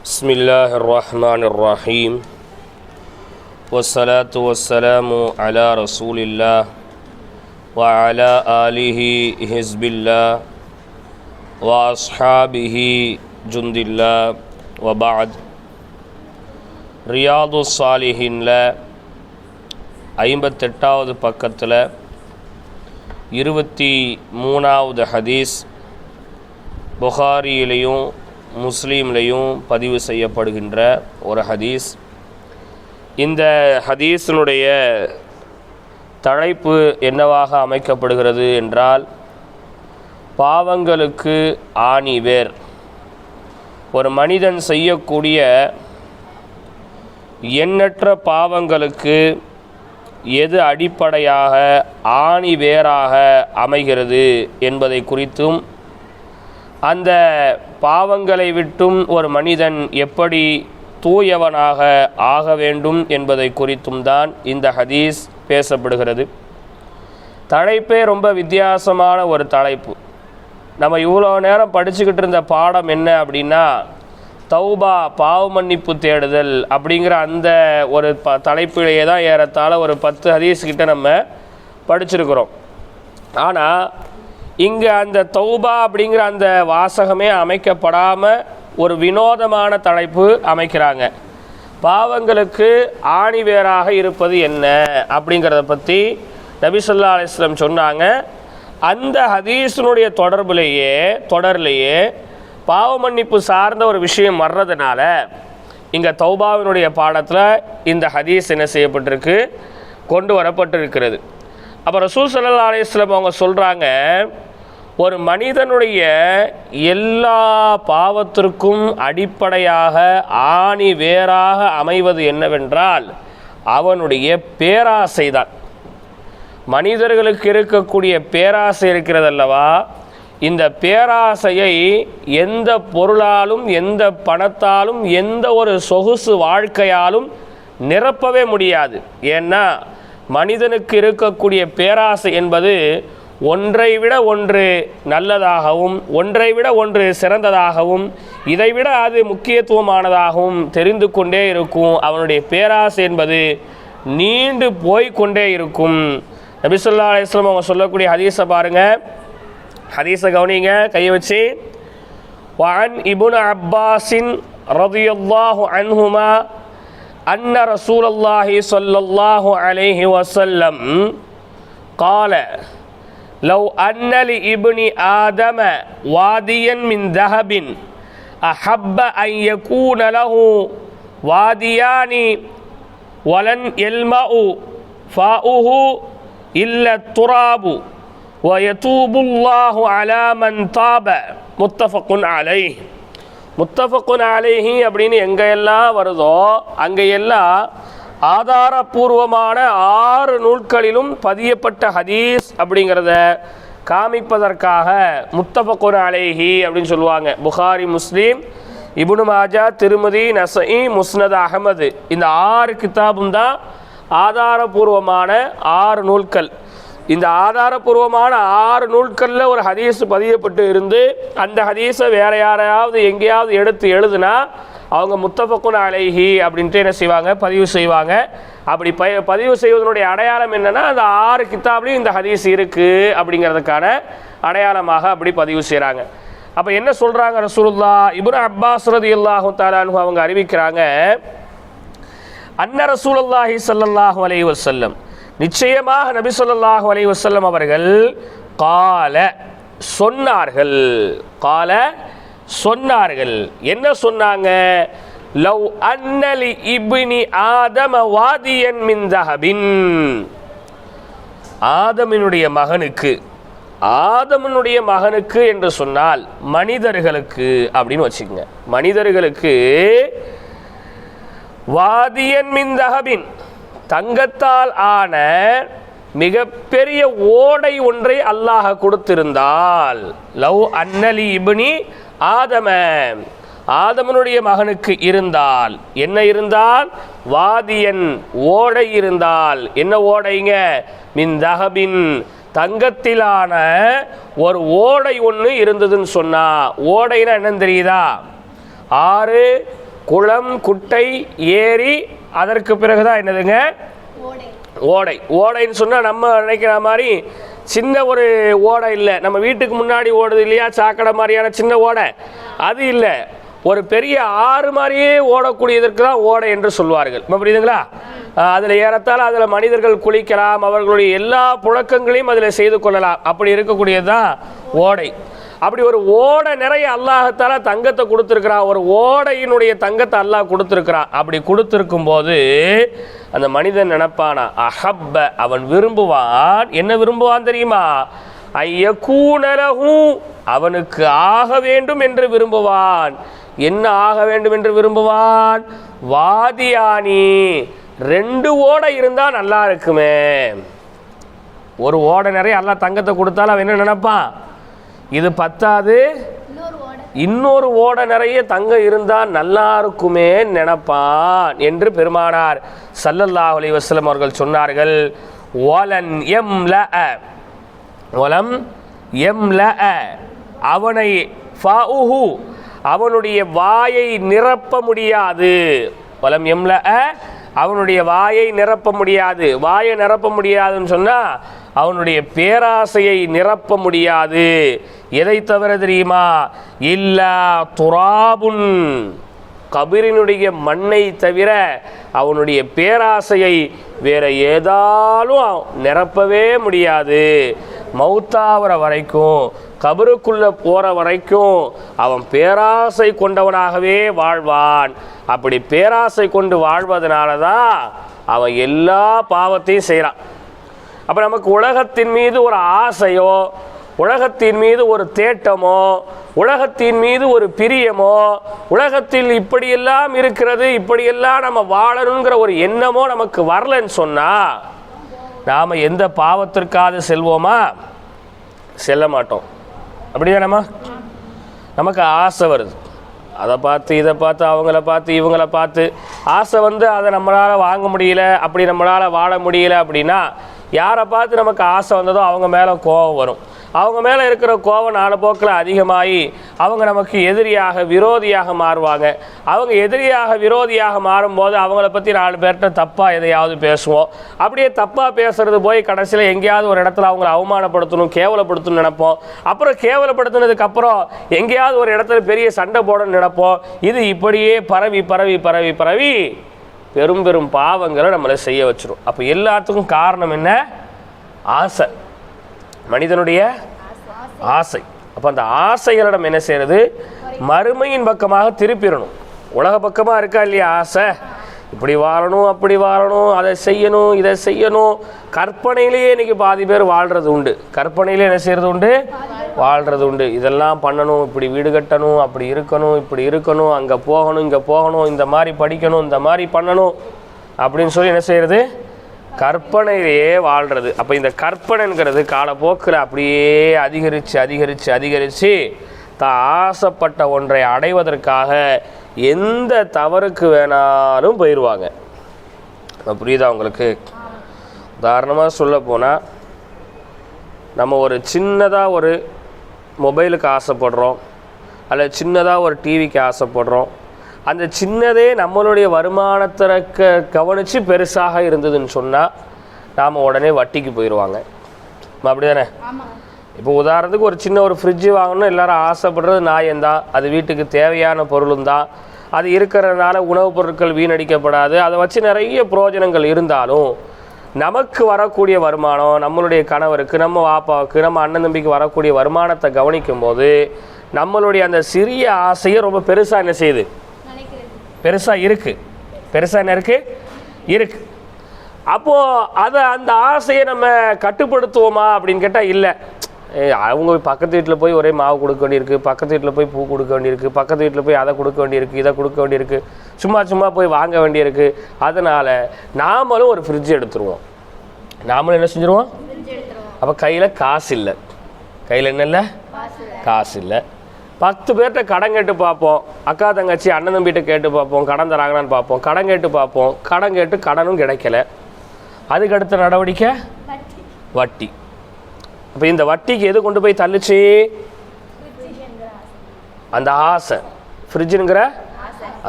بسم الله الرحمن الرحيم والصلاة والسلام على رسول الله وعلى آله حزب الله وأصحابه جند الله وبعد. ரியாது ஸாலிஹீன்ல 58வது பக்கத்தில் 23வது ஹதீஸ் புகாரியிலையும் முஸ்லீம்லையும் பதிவு செய்யப்படுகின்ற ஒரு ஹதீஸ். இந்த ஹதீஸினுடைய தலைப்பு என்னவாக அமைக்கப்படுகிறது என்றால், பாவங்களுக்கு ஆணிவேர். ஒரு மனிதன் செய்யக்கூடிய எண்ணற்ற பாவங்களுக்கு எது அடிப்படையாக ஆணிவேராக அமைகிறது என்பதை குறித்தும், அந்த பாவங்களை விட்டும் ஒரு மனிதன் எப்படி தூயவனாக ஆக வேண்டும் என்பதை குறித்தும் தான் இந்த ஹதீஸ் பேசப்படுகிறது. தலைப்பே ரொம்ப வித்தியாசமான ஒரு தலைப்பு. நம்ம இவ்வளோ நேரம் படிச்சுக்கிட்டு இருந்த பாடம் என்ன அப்படின்னா, தௌபா, பாவ மன்னிப்பு தேடுதல் அப்படிங்கிற அந்த ஒரு தலைப்பிலேயே தான் ஏறத்தாழ ஒரு 10 ஹதீஸ் கிட்ட நம்ம படிச்சிருக்கிறோம். ஆனால் இங்கே அந்த தௌபா அப்படிங்கிற அந்த வாசகமே அமைக்கப்படாமல் ஒரு வினோதமான தலைப்பு அமைக்கிறாங்க. பாவங்களுக்கு ஆணிவேராக இருப்பது என்ன அப்படிங்கிறத பற்றி நபி ஸல்லல்லாஹு அலைஹி வஸல்லம் சொன்னாங்க. அந்த ஹதீஸினுடைய தொடர்லேயே பாவ மன்னிப்பு சார்ந்த ஒரு விஷயம் வர்றதுனால இங்கே தௌபாவினுடைய பாடத்தில் இந்த ஹதீஸ் என்ன செய்யப்பட்டிருக்கு, கொண்டு வரப்பட்டிருக்கிறது. அப்போ ரசூல் ஸல்லல்லாஹு அலைஹி வஸல்லம் அவங்க சொல்கிறாங்க, ஒரு மனிதனுடைய எல்லா பாவத்திற்கும் அடிப்படையாக ஆணி வேராக அமைவது என்னவென்றால் அவனுடைய பேராசை தான். மனிதர்களுக்கு இருக்கக்கூடிய பேராசை இருக்கிறதல்லவா, இந்த பேராசையை எந்த பொருளாலும், எந்த பணத்தாலும், எந்த ஒரு சொகுசு வாழ்க்கையாலும் நிரப்பவே முடியாது. ஏன்னா மனிதனுக்கு இருக்கக்கூடிய பேராசை என்பது ஒன்றை விட ஒன்று நல்லதாகவும், ஒன்றை விட ஒன்று சிறந்ததாகவும், இதைவிட அது முக்கியத்துவமானதாகவும் தெரிந்து கொண்டே இருக்கும். அவனுடைய பேராசை என்பது நீண்டு போய்கொண்டே இருக்கும். நபி ஸல்லல்லாஹு அலைஹி வஸல்லம் அவங்க சொல்லக்கூடிய ஹதீஸை பாருங்க, ஹதீஸை கவனிங்க, கையை வச்சு. வஅன் இப்னு அப்பாஸின் ரலியல்லாஹு அன்ஹுமா அன்ன ரசூலல்லாஹி ஸல்லல்லாஹு அலைஹி வஸல்லம் قال لو أن لابن آدم واديا من ذهب أحب أن يكون له واديان ولن يلمأ فاؤه إلا التراب ويتوب الله على من تاب. متفق عليه. முத்தஃபக்குன் அலைஹி அப்படின்னு எங்கெல்லாம் வருதோ அங்கெல்லாம் ஆதாரபூர்வமான 6 நூல்களிலும் பதியப்பட்ட ஹதீஸ் அப்படிங்கிறத காமிப்பதற்காக முத்தஃபக்குன் அலைஹி அப்படின்னு சொல்லுவாங்க. புகாரி, முஸ்லீம், இப்னு மாஜா, திருமதி, நஸஈ, முஸ்னத் அஹமது, இந்த 6 கிதாபும் தான் ஆதாரபூர்வமான 6 நூல்கள். இந்த ஆதாரபூர்வமான 6 நூல்களில் ஒரு ஹதீஸ் பதியப்பட்டு இருந்து அந்த ஹதீஸை வேறு யாரையாவது எங்கேயாவது எடுத்து எழுதுனா அவங்க முத்தஃபக்குன் அலைஹி அப்படின்ட்டு என்ன செய்வாங்க, பதிவு செய்வாங்க. அப்படி பதிவு செய்வதனுடைய அடையாளம் என்னென்னா, அந்த 6 கிதாப்லையும் இந்த ஹதீஸ் இருக்குது அப்படிங்கிறதுக்கான அடையாளமாக அப்படி பதிவு செய்கிறாங்க. அப்போ என்ன சொல்கிறாங்க ரசூலுல்லாஹ்? இப்னு அப்பாஸ் ரலியல்லாஹு தஆலா அன்ஹு அவங்க அறிவிக்கிறாங்க, அன்ன ரசூலுல்லாஹி ஸல்லல்லாஹு அலைஹி வஸல்லம், நிச்சயமாக நபி ஸல்லல்லாஹு அலைஹி வஸல்லம் அவர்கள் சொன்னார்கள். என்ன சொன்னாங்க? லவ் அன்னலி இப்னி ஆதம வாதியன் மின் தஹபின், ஆதமனுடைய மகனுக்கு என்று சொன்னால் மனிதர்களுக்கு அப்படின்னு வச்சுக்கோங்க. மனிதர்களுக்கு வாதியன் மின் தஹபின், தங்கத்தால் ஆன மிகப்பெரிய ஓடை ஒன்றை அல்லாஹ் கொடுத்திருந்தால், லவ் அன்னலி இப்னி ஆதம, ஆதமனுடைய மகனுக்கு இருந்தால், என்ன இருந்தால்? வாதியன், ஓடை இருந்தால். என்ன ஓடைங்க? மின் தஹபின், தங்கத்திலான ஒரு ஓடை ஒன்று இருந்ததுன்னு சொன்னா, ஓடைனா என்னன்னு தெரியுதா? ஆறு குளம், குட்டை, ஏரி, அதற்கு பிறகுதான் என்னதுங்க ஓடை. ஓடைன்னு சொன்னால் நம்ம நினைக்கிற மாதிரி சின்ன ஒரு ஓடை இல்லை. நம்ம வீட்டுக்கு முன்னாடி ஓடுது இல்லையா சாக்கடை மாதிரியான சின்ன ஓடை, அது இல்லை. ஒரு பெரிய ஆறு மாதிரியே ஓடக்கூடியதற்கு தான் ஓடை என்று சொல்வார்கள். புரியுதுங்களா? அதில் ஏறத்தால் அதில் மனிதர்கள் குளிக்கலாம், அவர்களுடைய எல்லா புழக்கங்களையும் அதில் செய்து கொள்ளலாம். அப்படி இருக்கக்கூடியது தான் ஓடை. அப்படி ஒரு ஓடை நிறைய அல்லாஹத்தால தங்கத்தை கொடுத்துருக்கிறான். ஒரு ஓடையினுடைய தங்கத்தை அல்லாஹ் கொடுத்துருக்கிறான். அப்படி கொடுத்துருக்கும் போது அந்த மனிதன் நினைப்பானா, அஹப்ப, அவன் விரும்புவான். என்ன விரும்புவான் தெரியுமா? ஐயக்கூனலஹு, அவனுக்கு ஆக வேண்டும் என்று விரும்புவான். என்ன ஆக வேண்டும் என்று விரும்புவான்? வாதியானி, 2 ஓடை இருந்தா நல்லா இருக்குமே. ஒரு ஓடை நிறைய அல்லாஹ் தங்கத்தை கொடுத்தாலும் அவன் என்ன நினைப்பான்? இது பத்தாது, இன்னொரு ஓடை நிறைய தங்கம் இருந்தால் நல்லா இருக்குமே நினைப்பான் என்று பெருமானார் ஸல்லல்லாஹு அலைஹி வஸல்லம் அவர்கள் சொன்னார்கள். வலன் யம்லஅ, அவனை ஃபஉஹு, அவனுடைய வாயை நிரப்ப முடியாது. வலம் யம்லஅ, அவனுடைய வாயை நிரப்ப முடியாது. வாயை நிரப்ப முடியாதுன்னு சொன்னால் அவனுடைய பேராசையை நிரப்ப முடியாது. எதை தவிர தெரியுமா? இல்லா துராபுன், கபிரினுடைய மண்ணை தவிர அவனுடைய பேராசையை வேற ஏதாலும் நிரப்பவே முடியாது. மௌத்தாவர வரைக்கும், கபருக்குள்ள போற வரைக்கும் அவன் பேராசை கொண்டவனாகவே வாழ்வான். அப்படி பேராசை கொண்டு வாழ்வதனால தான் அவன் எல்லா பாவத்தையும் செய்கிறான். அப்போ நமக்கு உலகத்தின் மீது ஒரு ஆசையோ, உலகத்தின் மீது ஒரு தேட்டமோ, உலகத்தின் மீது ஒரு பிரியமோ, உலகத்தில் இப்படியெல்லாம் இருக்கிறது, இப்படியெல்லாம் நம்ம வாழணுங்கிற ஒரு எண்ணமோ நமக்கு வரலன்னு சொன்னால் நாம் எந்த பாவத்திற்காவது செல்வோமா? செல்ல மாட்டோம். அப்படிதானம்மா? நமக்கு ஆசை வருது, அதை பார்த்து இதை பார்த்து அவங்கள பார்த்து இவங்கள பார்த்து ஆசை வந்து அதை நம்மளால் வாங்க முடியல, அப்படி நம்மளால் வாழ முடியல அப்படின்னா யாரை பார்த்து நமக்கு ஆசை வந்ததோ அவங்க மேலே கோபம் வரும். அவங்க மேலே இருக்கிற கோபம் நாலு போக்கில் அதிகமாகி அவங்க நமக்கு எதிரியாக விரோதியாக மாறுவாங்க. அவங்க எதிரியாக விரோதியாக மாறும்போது அவங்கள பற்றி 4 பேர்கிட்ட தப்பாக எதையாவது பேசுவோம். அப்படியே தப்பாக பேசுறது போய் கடைசியில் எங்கேயாவது ஒரு இடத்துல அவங்கள அவமானப்படுத்தணும், கேவலப்படுத்தணும்னு நினைப்போம். அப்புறம் கேவலப்படுத்தினதுக்கப்புறம் எங்கேயாவது ஒரு இடத்துல பெரிய சண்டை போடணும்னு நினைப்போம். இது இப்படியே பரவி பரவி பரவி பரவி பெரும் பெரும் பாவங்களை நம்மளை செய்ய வச்சிடும். அப்போ எல்லாத்துக்கும் காரணம் என்ன? ஆசை, மனிதனுடைய ஆசை. அப்போ அந்த ஆசைகளை நம்ம என்ன செய்யறது? மறுமையின் பக்கமாக திருப்பிடணும். உலக பக்கமாக இருக்கா இல்லையா ஆசை? இப்படி வாழணும், அப்படி வாழணும், அதை செய்யணும், இதை செய்யணும். கற்பனையிலேயே இன்னைக்கு பாதி பேர் வாழ்கிறது உண்டு. கற்பனையிலே என்ன செய்கிறது உண்டு? வாழ்கிறது உண்டு. இதெல்லாம் பண்ணணும், இப்படி வீடு கட்டணும், அப்படி இருக்கணும், இப்படி இருக்கணும், அங்கே போகணும், இங்கே போகணும், இந்த மாதிரி படிக்கணும், இந்த மாதிரி பண்ணணும் அப்படின்னு சொல்லி என்ன செய்கிறது? கற்பனையிலேயே வாழ்கிறது. அப்போ இந்த கற்பனைங்கிறது காலப்போக்கில் அப்படியே அதிகரித்து அதிகரித்து அதிகரித்து தான் ஆசைப்பட்ட ஒன்றை அடைவதற்காக எந்த தவறுக்கு வேணாலும் போயிடுவாங்க. புரியுதா உங்களுக்கு? உதாரணமாக சொல்ல போனால் நம்ம ஒரு சின்னதாக ஒரு மொபைலுக்கு ஆசைப்படுறோம், அல்லது சின்னதாக ஒரு டிவிக்கு ஆசைப்படுறோம். அந்த சின்னதே நம்மளுடைய வருமானத்தை கவனித்து பெருசாக இருந்ததுன்னு சொன்னால் நாம் உடனே வட்டிக்கு போயிடுவாங்க. அப்படி தானே? இப்போ உதாரணத்துக்கு ஒரு சின்ன ஒரு ஃப்ரிட்ஜு வாங்கணும் எல்லாரும் ஆசைப்படுறது நியாயம்தான். அது வீட்டுக்கு தேவையான பொருளும் தான். அது இருக்கிறதுனால உணவுப் பொருட்கள் வீணடிக்கப்படாது. அதை வச்சு நிறைய பிரயோஜனங்கள் இருந்தாலும் நமக்கு வரக்கூடிய வருமானம், நம்மளுடைய கணவருக்கு, நம்ம வாப்பாவுக்கு, நம்ம அண்ணன் தம்பிக்கு வரக்கூடிய வருமானத்தை கவனிக்கும் போது நம்மளுடைய அந்த சிறிய ஆசையை ரொம்ப பெருசாக என்ன செய்யுது? பெருசாக இருக்குது. பெருசாக என்ன இருக்குது? அப்போது அதை அந்த ஆசையை நம்ம கட்டுப்படுத்துவோமா அப்படின்னு கேட்டால் இல்லை. அவங்க பக்கத்து வீட்டில் போய் ஒரே மாவு கொடுக்க வேண்டியிருக்கு, பக்கத்து வீட்டில் போய் பூ கொடுக்க வேண்டியிருக்கு, பக்கத்து வீட்டில் போய் அதை கொடுக்க வேண்டியிருக்கு, இதை கொடுக்க வேண்டியிருக்கு, சும்மா போய் வாங்க வேண்டியிருக்கு. அதனால் நாமளும் ஒரு ஃப்ரிட்ஜ் எடுத்துருவோம். நாமளும் என்ன செஞ்சுருவோம்? அப்போ கையில் காசு இல்லை. கையில் என்ன இல்லை? காசு இல்லை. 10 பேர்கிட்ட கடன் கேட்டு பார்ப்போம். அக்கா தங்கச்சி அண்ணன் தம்பிகிட்ட கேட்டு பார்ப்போம், கடன் தராங்களான்னு பார்ப்போம். கடன் கேட்டு பார்ப்போம். கடன் கேட்டு கடனும் கிடைக்கல. அதுக்கு அடுத்த நடவடிக்கை வட்டி. இப்போ இந்த வட்டிக்கு எது கொண்டு போய் தள்ளுச்சு? அந்த ஆசை. ஃப்ரிட்ஜுங்கிற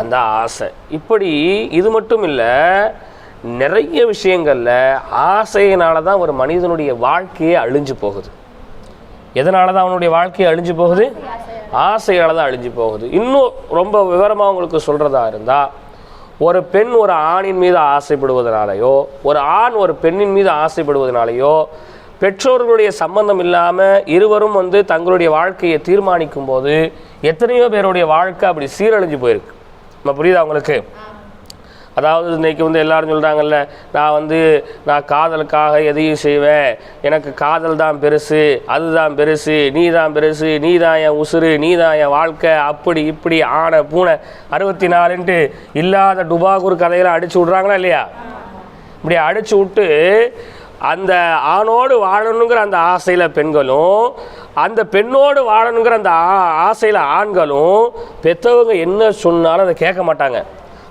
அந்த ஆசை. இப்படி இது மட்டும் இல்லை, நிறைய விஷயங்களில் ஆசையினால தான் ஒரு மனிதனுடைய வாழ்க்கையே அழிஞ்சு போகுது. எதனால தான் அவனுடைய வாழ்க்கையை அழிஞ்சு போகுது? ஆசையால் தான் அழிஞ்சு போகுது. இன்னும் ரொம்ப விவரமாக உங்களுக்கு சொல்கிறதா இருந்தால், ஒரு பெண் ஒரு ஆணின் மீது ஆசைப்படுவதனாலேயோ, ஒரு ஆண் ஒரு பெண்ணின் மீது ஆசைப்படுவதனாலேயோ, பெற்றோர்களுடைய சம்பந்தம் இல்லாமல் இருவரும் தங்களுடைய வாழ்க்கையை தீர்மானிக்கும் போது எத்தனையோ பேருடைய வாழ்க்கை அப்படி சீரழிஞ்சு போயிருக்கு. நம்ம புரியுதா உங்களுக்கு? அதாவது இன்றைக்கி எல்லாரும் சொல்கிறாங்கல்ல, நான் காதலுக்காக எதையும் செய்வேன், எனக்கு காதல் தான் பெருசு, அதுதான் பெருசு, நீ தான் பெருசு, நீ தான் என் உசுறு, நீ தான் என் வாழ்க்கை, அப்படி இப்படி ஆனை பூனை 64ன்ட்டு இல்லாத டுபாகூர் கதையெல்லாம் அடித்து விட்றாங்களா இல்லையா? இப்படி அடித்து விட்டு அந்த ஆணோடு வாழணுங்கிற அந்த ஆசையில் பெண்களும், அந்த பெண்ணோடு வாழணுங்கிற அந்த ஆசையில் ஆண்களும், பெற்றவங்க என்ன சொன்னாலும் அதை கேட்க மாட்டாங்க,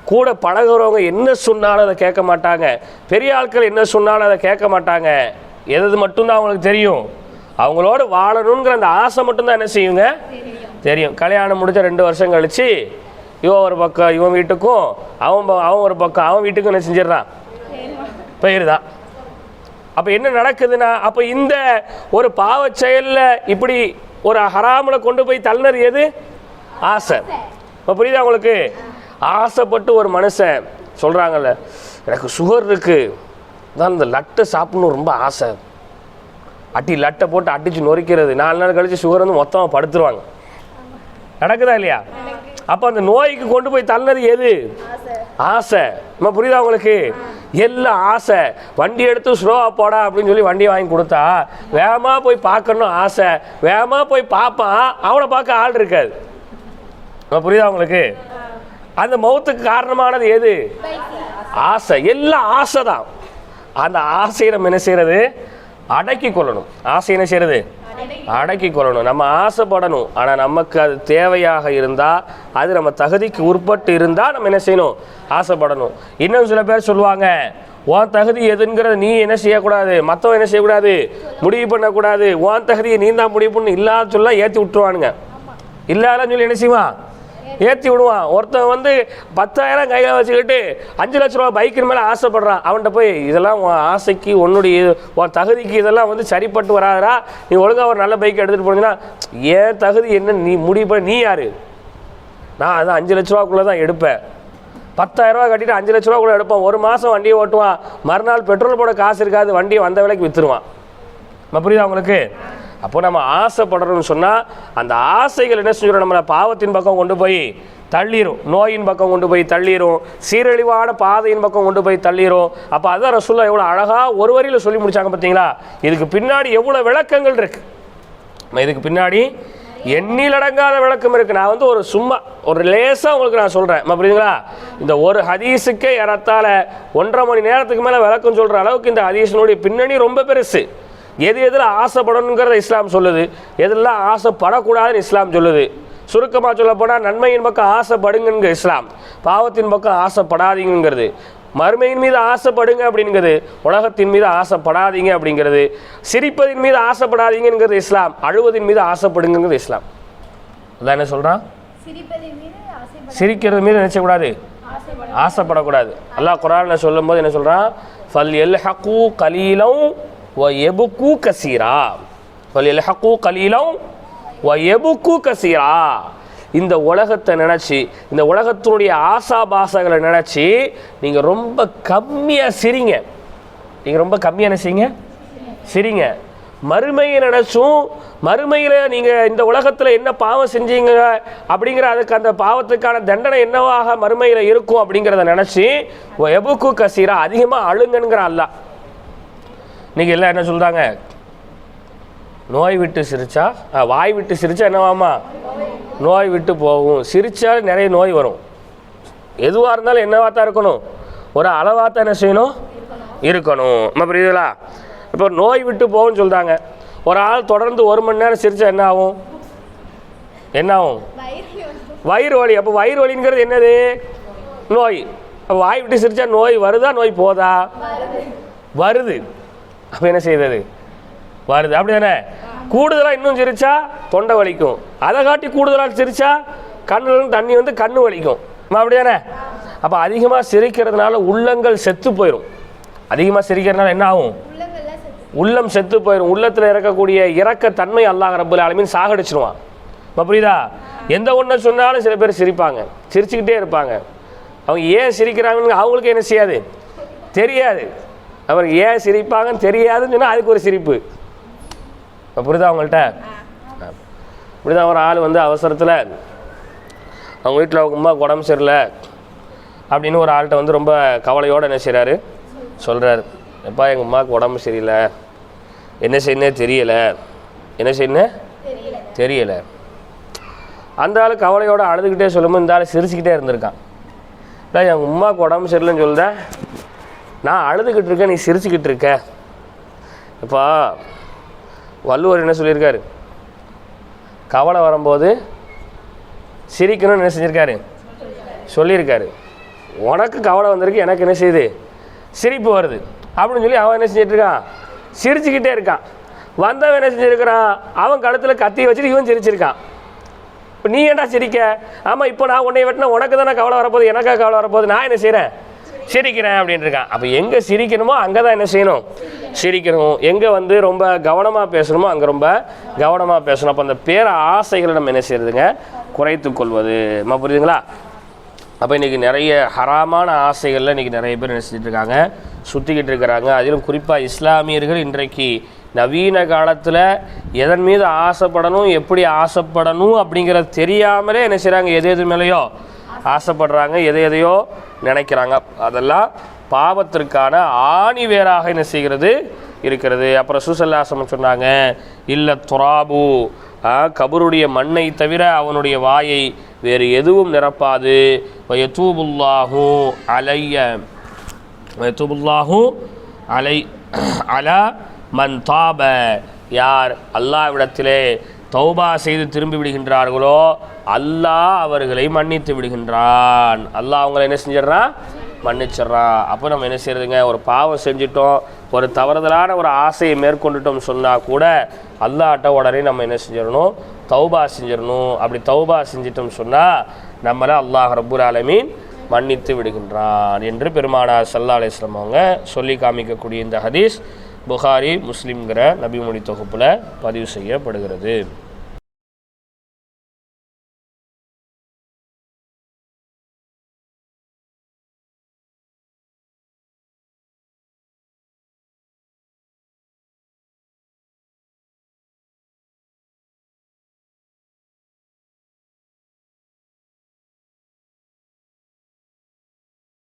கூட பழகிறவங்க என்ன சொன்னாலும் அதை கேட்க மாட்டாங்க, பெரிய ஆட்கள் என்ன சொன்னாலும் அதை கேட்க மாட்டாங்க. எது மட்டும்தான் அவங்களுக்கு தெரியும், அவங்களோட வாழணுங்கிற அந்த ஆசை மட்டும்தான் என்ன செய்யுங்க தெரியும். கல்யாணம் முடிஞ்ச 2 வருஷம் கழிச்சு இவன் ஒரு பக்கம் இவன் வீட்டுக்கும், அவன் ஒரு பக்கம் அவன் வீட்டுக்கும் என்ன செஞ்சிடறான், போயிருதான். அப்போ என்ன நடக்குதுன்னா, அப்போ இந்த ஒரு பாவ செயலில் இப்படி ஒரு ஹராமில் கொண்டு போய் தள்ளினது எது? ஆசை. இப்போ புரியுதா உங்களுக்கு? ஆசைப்பட்டு ஒரு மனுஷன் சொல்கிறாங்கல்ல, எனக்கு சுகர் இருக்குது, தான் இந்த லட்டை சாப்பிடணும் ரொம்ப ஆசை, லட்டை போட்டு அடித்து நொறிக்கிறது, 4 நாள் கழித்து சுகர் மொத்தமாக படுத்துருவாங்க. நடக்குதா இல்லையா? அப்போ அந்த நோய்க்கு கொண்டு போய் தள்ளினது எது? ஆசை. நம்ம புரியுதா உங்களுக்கு? எல்லாம் ஆசை. வண்டி எடுத்து ஸ்லோவாக போடா அப்படின்னு சொல்லி வண்டியை வாங்கி கொடுத்தா வேகமாக போய் பார்க்கணும் ஆசை, வேகமாக போய் பார்ப்பான், அவனை பார்க்க ஆள் இருக்காது. நம்ம புரியுதா உங்களுக்கு? அந்த மௌத்துக்கு காரணமானது எது? ஆசை. எல்லாம் ஆசை தான். அந்த ஆசையை நம்ம என்ன செய்யறது? அடக்கி கொள்ளணும். ஆசை என்ன செய்யறது? அடக்கி கொள்ளணும். நம்ம ஆசைப்படணும், ஆனால் நமக்கு அது தேவையாக இருந்தால், அது நம்ம தகுதிக்கு உட்பட்டு இருந்தால் நம்ம என்ன செய்யணும்? ஆசைப்படணும். இன்னும் சில பேர் சொல்லுவாங்க, உன் தகுதி எதுங்கிறத நீ என்ன செய்யக்கூடாது, மற்றவன் என்ன செய்யக்கூடாது, முடிவு பண்ணக்கூடாது, உன் தகுதியை நீ தான் முடிவு பண்ணணும், இல்லாத சொல்ல ஏற்றி விட்டுருவானுங்க. இல்லாத சொல்லி என்ன செய்வான்? ஏற்றி விடுவான். ஒருத்தன் 10,000 கையில் வச்சுக்கிட்டு 5 லட்ச ரூபா பைக்கின் மேலே ஆசைப்படுறான். அவன்கிட்ட போய் இதெல்லாம் உன் ஆசைக்கு உன் தகுதிக்கு இதெல்லாம் சரிப்பட்டு வராதரா, நீ ஒழுங்காக ஒரு நல்ல பைக்கை எடுத்துகிட்டு போனீங்கன்னா, ஏன் தகுதி என்ன நீ முடிவு பண்ண, நீ யார்? நான் அதான் 5 லட்ச ரூபாக்குள்ளே தான் எடுப்பேன். 10,000 ரூபா கட்டிட்டு 5 லட்ச ரூபா கூட எடுப்பான். ஒரு மாதம் வண்டியை ஓட்டுவான், மறுநாள் பெட்ரோல் போட காசு இருக்காது, வண்டியை வந்த விலைக்கு விற்றுருவான். புரியுதா உங்களுக்கு? அப்போ நம்ம ஆசைப்படுறோம்னு சொன்னால், அந்த ஆசைகள் என்ன செஞ்சிடும்? நம்மளை பாவத்தின் பக்கம் கொண்டு போய் தள்ளிடும், நோயின் பக்கம் கொண்டு போய் தள்ளிடும், சீரழிவான பாதையின் பக்கம் கொண்டு போய் தள்ளிடும். அப்போ அதான் ரசூலுல்லாஹ் எவ்வளோ அழகாக ஒரு வரியில் சொல்லி முடிச்சாங்க பார்த்தீங்களா? இதுக்கு பின்னாடி எவ்வளோ விளக்கங்கள் இருக்குது. இதுக்கு பின்னாடி எண்ணிலடங்காத விளக்கம் இருக்குது. நான் ஒரு சும்மா ஒரு லேசாக உங்களுக்கு நான் சொல்கிறேன். புரியுதுங்களா? இந்த ஒரு ஹதீஸுக்கே ஏறத்தாழ 1.5 மணி நேரத்துக்கு மேலே விளக்கம் சொல்கிற அளவுக்கு இந்த ஹதீஸினுடைய பின்னணி ரொம்ப பெருசு. எதில் ஆசைப்படணுங்கிறத இஸ்லாம் சொல்லுது, எதெல்லாம் ஆசைப்படக்கூடாதுன்னு இஸ்லாம் சொல்லுது. சுருக்கமாக சொல்ல போனால், நன்மையின் பக்கம் ஆசைப்படுங்க இஸ்லாம், பாவத்தின் பக்கம் ஆசைப்படாதீங்கிறது. மறுமையின் மீது ஆசைப்படுங்க அப்படிங்கிறது, உலகத்தின் மீது ஆசைப்படாதீங்க அப்படிங்கிறது. சிரிப்பதின் மீது ஆசைப்படாதீங்கிறது இஸ்லாம், அழுவதின் மீது ஆசைப்படுங்கிறது இஸ்லாம். அதான் என்ன சொல்கிறான்? சிரிக்கிறது மீது நினைச்சக்கூடாது, ஆசைப்படக்கூடாது. அல்லாஹ் குர்ஆன்ல சொல்லும் போது என்ன சொல்கிறான்? ஃபல் யல்ஹகு கலீலம் வயபுகு கசீரா, ஃபல் யல்ஹகு கலீலம் வயபுகு கசீரா. இந்த உலகத்தை நினச்சி, இந்த உலகத்தினுடைய ஆசாபாசங்களை நினச்சி நீங்கள் ரொம்ப கம்மியாக சிரிங்க. நீங்கள் ரொம்ப கம்மியாக நினைச்சிங்க சிரிங்க. மறுமையை நினச்சும், மறுமையில் நீங்கள் இந்த உலகத்தில் என்ன பாவம் செஞ்சீங்க அப்படிங்கிற அதுக்கு அந்த பாவத்துக்கான தண்டனை என்னவாக மறுமையில் இருக்கும் அப்படிங்கிறத நினச்சி எபுக்கு கசீரா அதிகமாக அழுங்கங்கிற அல்லாஹ். நீங்கள் எல்லாம் என்ன சொல்கிறாங்க? நோய் விட்டு சிரிச்சா, வாய் விட்டு சிரிச்சா என்னவாமா? நோய் விட்டு போகும். சிரிச்சா நிறைய நோய் வரும். எதுவாக இருந்தாலும் என்னவா தான் இருக்கணும்? ஒரு அளவாக தான் என்ன செய்யணும்? இருக்கணும். நம்ம புரியுதுங்களா? இப்போ நோய் விட்டு போகும்னு சொல்கிறாங்க. ஒரு ஆள் தொடர்ந்து 1 மணி நேரம் சிரிச்சா என்ன ஆகும்? என்ன ஆகும்? வயிறு வலி. அப்போ வயிறு வலிங்கிறது என்னது? நோய். அப்போ வாய் விட்டு சிரிச்சா நோய் வருதா, நோய் போதா? வருது. அப்போ என்ன செய்யுது? வருது. அப்படி தானே? கூடுதலாக இன்னும் சிரிச்சா தொண்டை வலிக்கும், அதை காட்டி கூடுதலாக சிரிச்சா கண்ணுல தண்ணி கண்ணு வலிக்கும். அப்படிதானே? அப்போ அதிகமாக சிரிக்கிறதுனால உள்ளங்கள் செத்து போயிடும். அதிகமாக சிரிக்கிறதுனால என்ன ஆகும்? உள்ளம் செத்து போயிடும். உள்ளத்தில் இருக்கக்கூடிய இரக்கத்தன்மை அல்லாஹ் ரப்பல் ஆலமீன் சாகடிச்சிடுவான். இப்போ புரியுதா? எந்த ஒன்று சொன்னாலும் சில பேர் சிரிப்பாங்க, சிரிச்சுக்கிட்டே இருப்பாங்க. அவங்க ஏன் சிரிக்கிறாங்கன்னு அவங்களுக்கு என்ன செய்யாது, தெரியாது. அவர் ஏன் சிரிப்பாங்கன்னு தெரியாதுன்னு சொன்னால் அதுக்கு ஒரு சிரிப்பு. இப்போ புரியுதா அவங்கள்ட்ட? இப்படிதான் ஒரு ஆள் வந்து அவசரத்தில் அவங்க வீட்டில் அவங்க அம்மா உடம்பு சரியில்லை அப்படின்னு ஒரு ஆள்கிட்ட வந்து ரொம்ப கவலையோடு என்ன செய்கிறாரு, சொல்கிறாரு, எப்பா எங்கள் அம்மாவுக்கு உடம்பு சரியில்லை, என்ன செய்யணும் தெரியலை, என்ன செய்யணும் தெரியலை. அந்த ஆள் கவலையோடு அழுதுகிட்டே சொல்லும்போது இந்த ஆள் சிரிச்சுக்கிட்டே இருந்திருக்கான். இல்லை எங்கள் அம்மாவுக்கு உடம்பு சரியில்லைன்னு சொல்லுதேன், நான் அழுதுகிட்டு இருக்கேன், நீ சிரிச்சுக்கிட்டு இருக்க. இப்போ வள்ளுவர் என்ன சொல்லியிருக்காரு, கவலை வரும்போது சிரிக்கணும்னு என்ன செஞ்சுருக்காரு, சொல்லியிருக்காரு. உனக்கு கவலை வந்திருக்கு, எனக்கு என்ன செய்யுது, சிரிப்பு வருது அப்படின்னு சொல்லி அவன் என்ன செஞ்சிட்ருக்கான், சிரிச்சுக்கிட்டே இருக்கான். வந்தவன் என்ன செஞ்சுருக்கிறான், அவன் கழுத்தில் கத்தி வச்சுட்டு இவன் சிரிச்சிருக்கான். இப்போ நீ ஏன்டா சிரிக்க? ஆமாம், இப்போ நான் உன்னை வெட்டினா உனக்கு தானே கவலை வரப்போகுது, எனக்காக கவலை வரப்போகுது, நான் என்ன செய்கிறேன், சிரிக்கிறேன் அப்படின்னு இருக்கான். அப்போ எங்கே சிரிக்கணுமோ அங்கே தான் என்ன செய்யணும், சிரிக்கணும். எங்கே வந்து ரொம்ப கவனமாக பேசணுமோ அங்கே ரொம்ப கவனமாக பேசணும். அப்போ அந்த பேர ஆசைகளை நம்ம என்ன செய்யறதுங்க, குறைத்து கொள்வது. நம்ம புரியுதுங்களா? அப்போ இன்றைக்கி நிறைய ஹராமான ஆசைகளில் இன்றைக்கி நிறைய பேர் என்ன செஞ்சுட்டு இருக்காங்க, சுற்றிக்கிட்டு இருக்கிறாங்க. அதிலும் குறிப்பாக இஸ்லாமியர்கள் இன்றைக்கு நவீன காலத்தில் எதன் மீது ஆசைப்படணும், எப்படி ஆசைப்படணும் அப்படிங்கிறது தெரியாமலே என்ன செய்கிறாங்க, எது எது மேலேயோ ஆசைப்படுறாங்க, எதையோ நினைக்கிறாங்க. அதெல்லாம் பாவத்திற்கான ஆணி வேறாக என்ன செய்கிறது இருக்கிறது. அப்புறம் சுசல்லாசம் சொன்னாங்க, இல்லை துராபு, கபருடைய மண்ணை தவிர அவனுடைய வாயை வேறு எதுவும் நிரப்பாது. வயதூபுல்லாஹு அலைய வயதூபுல்லாஹு அலை அலா மன் தாப, யார் அல்லாஹ்விடத்திலே தௌபா செய்து திரும்பி விடுகின்றார்களோ அல்லாஹ் அவர்களை மன்னித்து விடுகின்றான். அல்லாஹ் அவங்களை என்ன செஞ்சிடறான், மன்னிச்சிட்றான். அப்போ நம்ம என்ன செய்யறதுங்க, ஒரு பாவம் செஞ்சிட்டோம், ஒரு தவறுதலான ஒரு ஆசையை மேற்கொண்டுட்டோம் சொன்னால் கூட அல்லாஹ்ட்ட உடனே நம்ம என்ன செஞ்சிடணும், தௌபா செஞ்சிடணும். அப்படி தௌபா செஞ்சிட்டோம் சொன்னால் நம்மளை அல்லாஹ் ரப்புல் ஆலமீன் மன்னித்து விடுகின்றான் என்று பெருமானார் ஸல்லல்லாஹு அலைஹி வஸல்லம் அவங்க சொல்லி காமிக்கக்கூடிய இந்த ஹதீஸ் புகாரி முஸ்லிம்ங்கிற நபிமொழி தொகுப்பில் பதிவு செய்யப்படுகிறது.